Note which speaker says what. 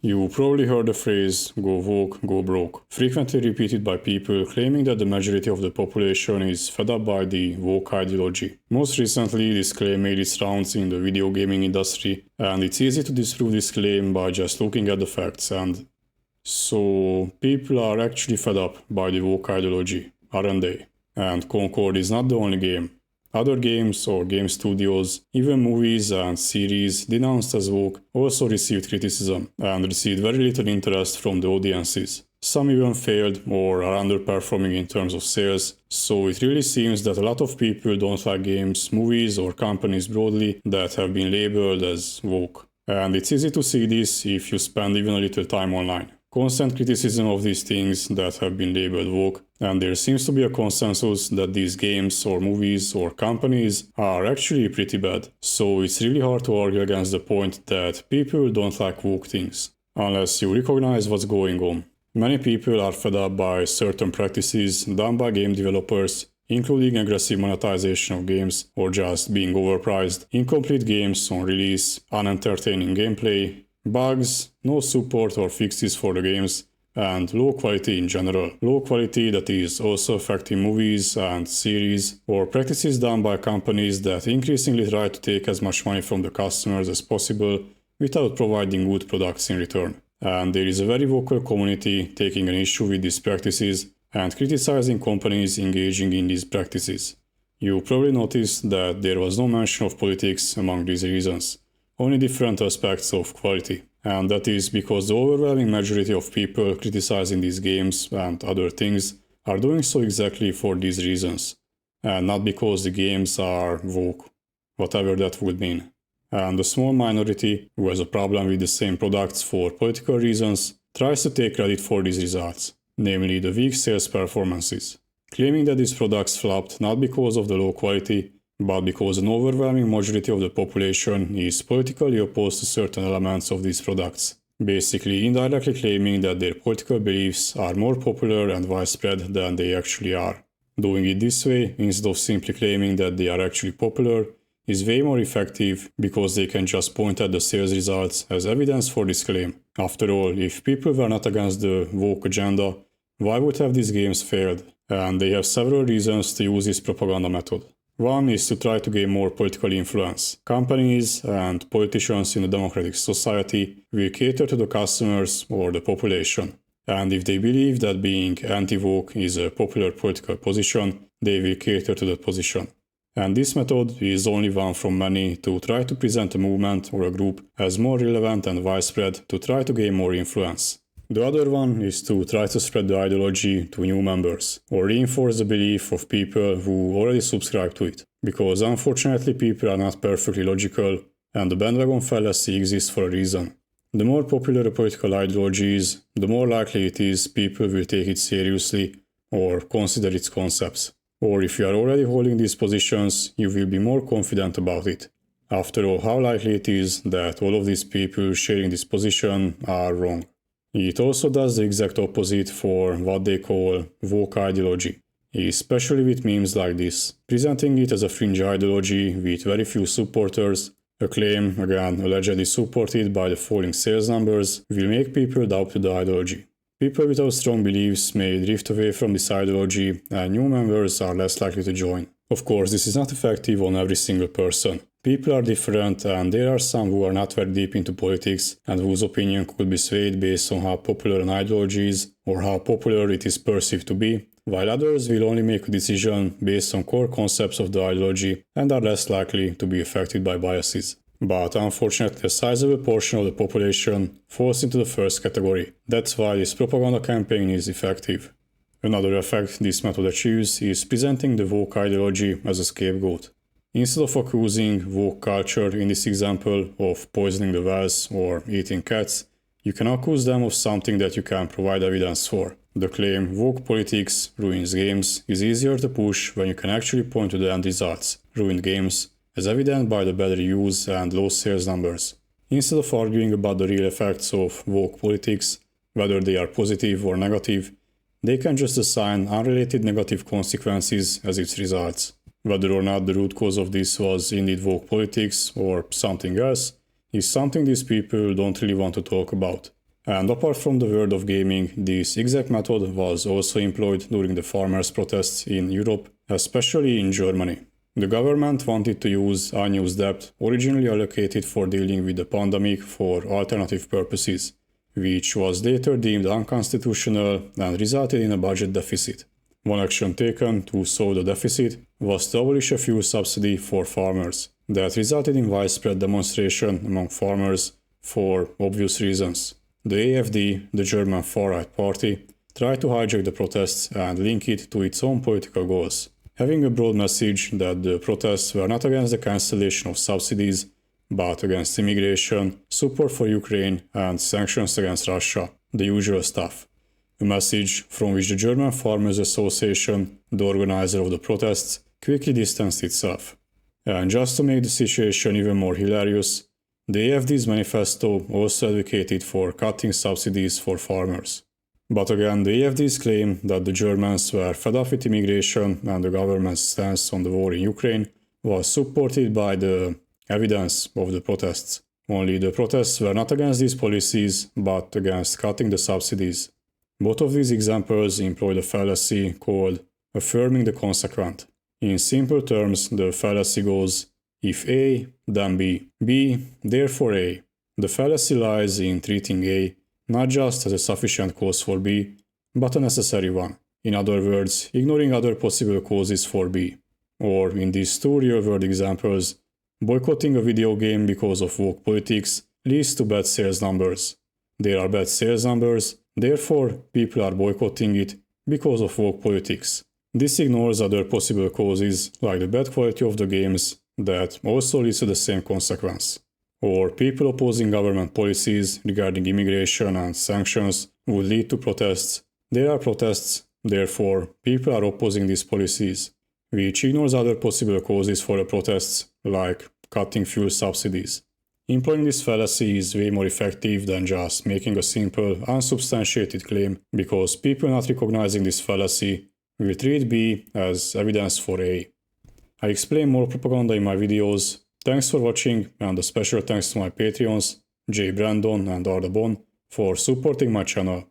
Speaker 1: You probably heard the phrase "go woke, go broke," frequently repeated by people claiming that the majority of the population is fed up by the woke ideology. Most recently, this claim made its rounds in the video gaming industry, and it's easy to disprove this claim by just looking at the facts. And so, people are actually fed up by the woke ideology, aren't they? And Concord is not the only game. Other games or game studios, even movies and series denounced as woke, also received criticism and received very little interest from the audiences. Some even failed or are underperforming in terms of sales, so it really seems that a lot of people don't like games, movies or companies broadly that have been labeled as woke. And it's easy to see this if you spend even a little time online. Constant criticism of these things that have been labeled woke, and there seems to be a consensus that these games or movies or companies are actually pretty bad. So it's really hard to argue against the point that people don't like woke things, unless you recognize what's going on. Many people are fed up by certain practices done by game developers, including aggressive monetization of games or just being overpriced, incomplete games on release, unentertaining gameplay, bugs, no support or fixes for the games, and low quality in general. Low quality that is also affecting movies and series, or practices done by companies that increasingly try to take as much money from the customers as possible without providing good products in return. And there is a very vocal community taking an issue with these practices and criticizing companies engaging in these practices. You probably noticed that there was no mention of politics among these reasons, only different aspects of quality. And that is because the overwhelming majority of people criticizing these games and other things are doing so exactly for these reasons, and not because the games are woke, whatever that would mean. And the small minority who has a problem with the same products for political reasons tries to take credit for these results, namely the weak sales performances, claiming that these products flopped not because of the low quality, but because an overwhelming majority of the population is politically opposed to certain elements of these products, basically indirectly claiming that their political beliefs are more popular and widespread than they actually are. Doing it this way, instead of simply claiming that they are actually popular, is way more effective because they can just point at the sales results as evidence for this claim. After all, if people were not against the woke agenda, why would have these games failed? And they have several reasons to use this propaganda method. One is to try to gain more political influence. Companies and politicians in a democratic society will cater to the customers or the population. And if they believe that being anti-woke is a popular political position, they will cater to that position. And this method is only one from many to try to present a movement or a group as more relevant and widespread to try to gain more influence. The other one is to try to spread the ideology to new members, or reinforce the belief of people who already subscribe to it. Because unfortunately people are not perfectly logical, and the bandwagon fallacy exists for a reason. The more popular a political ideology is, the more likely it is people will take it seriously or consider its concepts. Or if you are already holding these positions, you will be more confident about it. After all, how likely it is that all of these people sharing this position are wrong. It also does the exact opposite for what they call woke ideology, especially with memes like this, presenting it as a fringe ideology with very few supporters. A claim, again allegedly supported by the falling sales numbers, will make people doubt the ideology. People without strong beliefs may drift away from this ideology, and new members are less likely to join. Of course, this is not effective on every single person. People are different, and there are some who are not very deep into politics and whose opinion could be swayed based on how popular an ideology is or how popular it is perceived to be, while others will only make a decision based on core concepts of the ideology and are less likely to be affected by biases. But unfortunately, a sizable portion of the population falls into the first category. That's why this propaganda campaign is effective. Another effect this method achieves is presenting the woke ideology as a scapegoat. Instead of accusing woke culture in this example of poisoning the wells or eating cats, you can accuse them of something that you can provide evidence for. The claim woke politics ruins games is easier to push when you can actually point to the end results, ruined games, as evident by the bad reviews and low sales numbers. Instead of arguing about the real effects of woke politics, whether they are positive or negative, they can just assign unrelated negative consequences as its results. Whether or not the root cause of this was indeed woke politics or something else is something these people don't really want to talk about. And apart from the world of gaming, this exact method was also employed during the farmers' protests in Europe, especially in Germany. The government wanted to use unused debt originally allocated for dealing with the pandemic for alternative purposes, which was later deemed unconstitutional and resulted in a budget deficit. One action taken to solve the deficit was to abolish a fuel subsidy for farmers. That resulted in widespread demonstration among farmers for obvious reasons. The AfD, the German far-right party, tried to hijack the protests and link it to its own political goals, having a broad message that the protests were not against the cancellation of subsidies, but against immigration, support for Ukraine, and sanctions against Russia, the usual stuff. A message from which the German Farmers Association, the organizer of the protests, quickly distanced itself. And just to make the situation even more hilarious, the AfD's manifesto also advocated for cutting subsidies for farmers. But again, the AfD's claim that the Germans were fed up with immigration and the government's stance on the war in Ukraine was supported by the evidence of the protests. Only the protests were not against these policies, but against cutting the subsidies. Both of these examples employ the fallacy called affirming the consequent. In simple terms, the fallacy goes, if A, then B. B, therefore A. The fallacy lies in treating A not just as a sufficient cause for B, but a necessary one. In other words, ignoring other possible causes for B. Or, in these two real-world examples, boycotting a video game because of woke politics leads to bad sales numbers. There are bad sales numbers, therefore people are boycotting it because of woke politics. This ignores other possible causes, like the bad quality of the games, that also leads to the same consequence. Or people opposing government policies regarding immigration and sanctions would lead to protests. There are protests, therefore people are opposing these policies, which ignores other possible causes for the protests, like cutting fuel subsidies. Employing this fallacy is way more effective than just making a simple, unsubstantiated claim, because people not recognizing this fallacy will treat B as evidence for A. I explain more propaganda in my videos. Thanks for watching, and a special thanks to my Patreons, J. Brandon and Arda Bon, for supporting my channel.